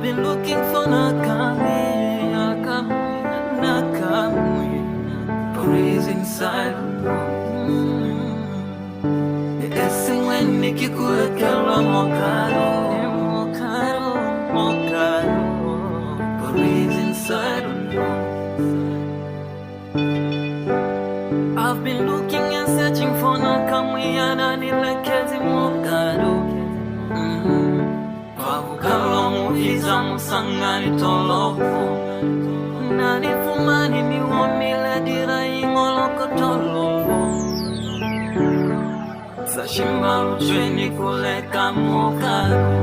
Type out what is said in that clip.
been looking for Nakamwe, but he's inside. Ese when nikikuwekela mokaro, but he's inside. I've been looking and searching for Nakamwe ananilekezi mokaro. Pavukalo muhiza musangani tolofu nani fumani ni wamile dira ingoloko tolofu Sashimba uchweni kuleka mokaro